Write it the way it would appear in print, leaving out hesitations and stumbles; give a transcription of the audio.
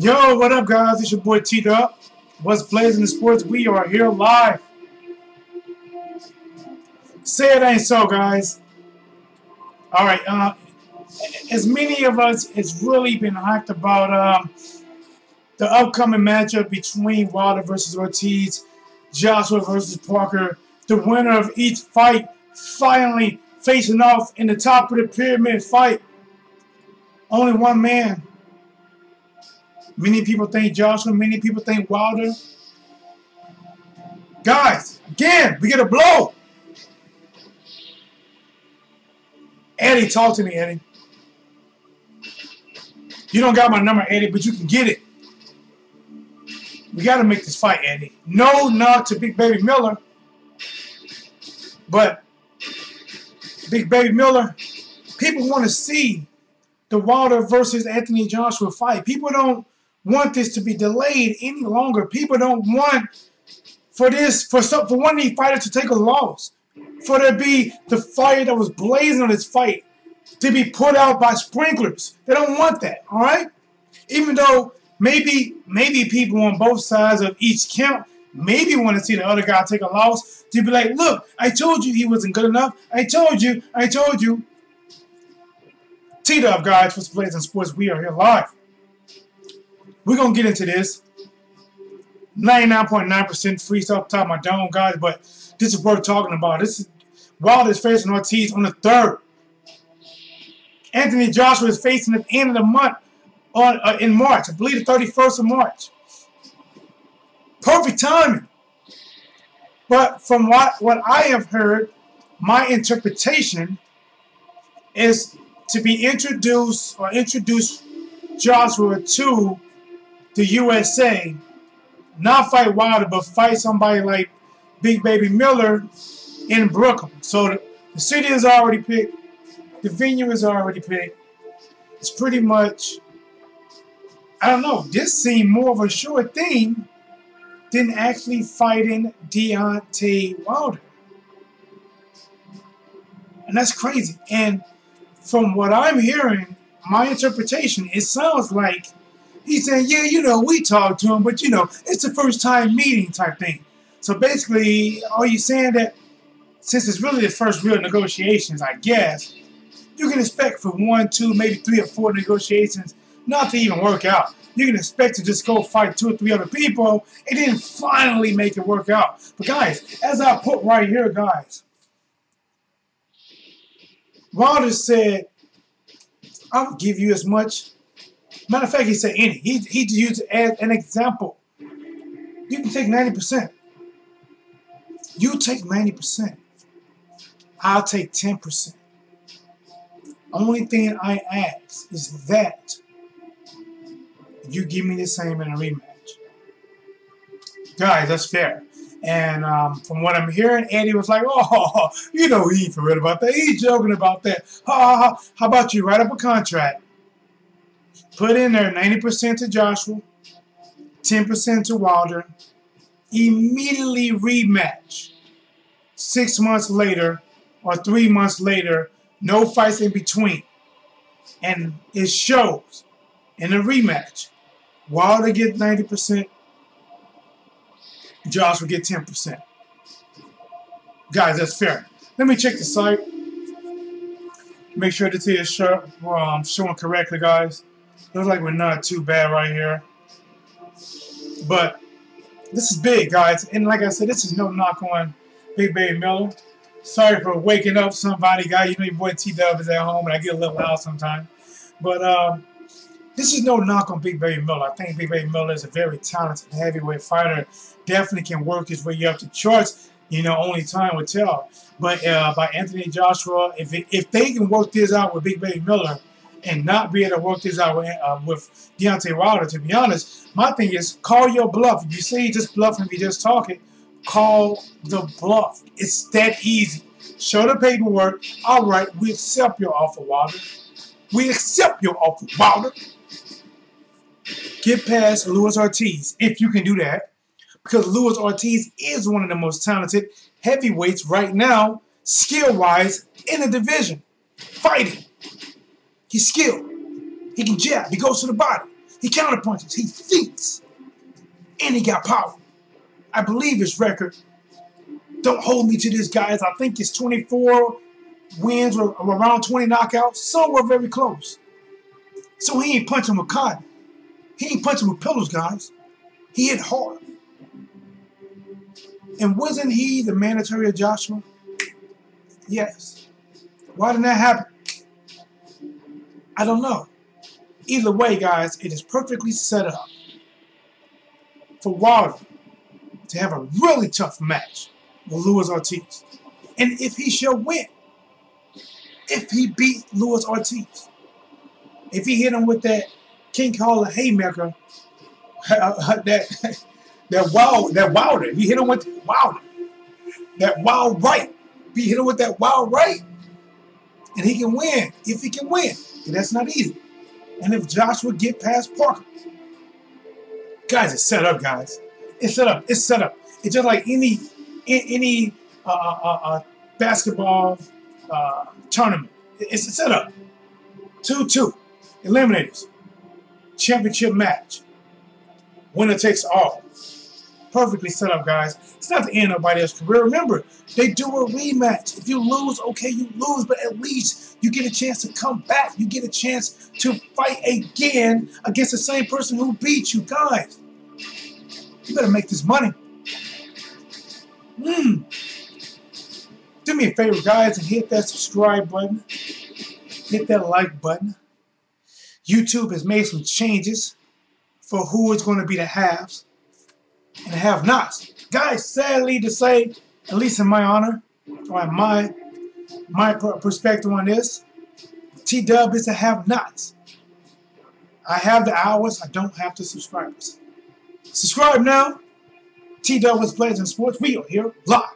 Yo, what up, guys? It's your boy T-Dub. What's blazing in sports? We are here live. Say it ain't so, guys. All right. As many of us, it's really been hyped about the upcoming matchup between Wilder versus Ortiz, Joshua versus Parker. The winner of each fight finally facing off in the top of the pyramid fight. Only one man. Many people think Joshua, many people think Wilder. Guys, again, we get a blow. Eddie, talk to me, Eddie. You don't got my number, Eddie, but you can get it. We got to make this fight, Eddie. No knock to Big Baby Miller. But Big Baby Miller, people want to see the Wilder versus Anthony Joshua fight. People don't want this to be delayed any longer. People don't want for one of these fighters to take a loss. For there to be the fire that was blazing on this fight to be put out by sprinklers. They don't want that, all right? Even though maybe people on both sides of each camp maybe want to see the other guy take a loss to be like, look, I told you he wasn't good enough. I told you. T-Dub, guys, for Blazing Sports. We are here live. We're going to get into this. 99.9% free stuff top of my dome, guys, but this is worth talking about. This is Wilder is facing Ortiz on the 3rd. Anthony Joshua is facing at the end of the month in March. I believe the 31st of March. Perfect timing. But from what I have heard, my interpretation is to be introduce Joshua to the USA, not fight Wilder, but fight somebody like Big Baby Miller in Brooklyn. So the city is already picked. The venue is already picked. It's pretty much, I don't know, this seemed more of a sure thing than actually fighting Deontay Wilder. And that's crazy. And from what I'm hearing, my interpretation, it sounds like he's saying, yeah, we talked to him, but, it's the first time meeting type thing. So basically, are you saying that since it's really the first real negotiations, I guess, you can expect for 1, 2, maybe 3 or 4 negotiations not to even work out. You can expect to just go fight 2 or 3 other people and then finally make it work out. But guys, as I put right here, guys, Wilder said, I'll give you as much. Matter of fact, he said any. He used it as an example. You can take 90%. You take 90%. I'll take 10%. Only thing I ask is that you give me the same in a rematch. Guys, that's fair. And from what I'm hearing, Eddie was like, oh, he ain't for real about that. He's joking about that. How about you write up a contract? Put in there 90% to Joshua, 10% to Wilder. Immediately rematch. 6 months later or 3 months later, no fights in between. And it shows in a rematch. Wilder get 90%. Joshua get 10%. Guys, that's fair. Let me check the site. Make sure this is showing correctly, guys. Looks like we're not too bad right here. But this is big, guys. And like I said, this is no knock on Big Baby Miller. Sorry for waking up somebody, guys. Your boy T-Dub is at home, and I get a little loud sometimes. But this is no knock on Big Baby Miller. I think Big Baby Miller is a very talented heavyweight fighter. Definitely can work his way up the charts. Only time will tell. But by Anthony Joshua, if they can work this out with Big Baby Miller and not be able to work this out with Deontay Wilder, to be honest, my thing is call your bluff. If you say you just bluffing, if you just talking, call the bluff. It's that easy. Show the paperwork. All right, we accept your offer, Wilder. We accept your offer, Wilder. Get past Luis Ortiz, if you can do that. Because Luis Ortiz is one of the most talented heavyweights right now, skill-wise, in the division. Fighting. He's skilled. He can jab. He goes to the body. He counterpunches. He thinks. And he got power. I believe his record, don't hold me to this, guys, I think it's 24 wins or around 20 knockouts. Somewhere very close. So he ain't punching with cotton. He ain't punching with pillows, guys. He hit hard. And wasn't he the mandatory of Joshua? Yes. Why didn't that happen? I don't know. Either way, guys, it is perfectly set up for Wilder to have a really tough match with Luis Ortiz. And if he shall win, if he beat Luis Ortiz, if he hit him with that King Kong haymaker, that Wilder, if he hit him with Wilder, that wild right, if he hit him with that wild right, and he can win, if he can win, and that's not easy. And if Joshua get past Parker, guys, it's set up, guys. It's set up. It's set up. It's just like any basketball tournament. It's set up. 2-2. Eliminators. Championship match. Winner takes all. Perfectly set up, guys. It's not the end of nobody else's career. Remember, they do a rematch. If you lose, okay, you lose, but at least you get a chance to come back. You get a chance to fight again against the same person who beat you, guys. You better make this money. Do me a favor, guys, and hit that subscribe button. Hit that like button. YouTube has made some changes for who is going to be the haves and the have-nots. Guys, sadly to say, at least in my honor, or my perspective on this, T-Dub is the have-nots. I have the hours, I don't have the subscribers. Subscribe now. T-Dub with Players in Sports. We are here live.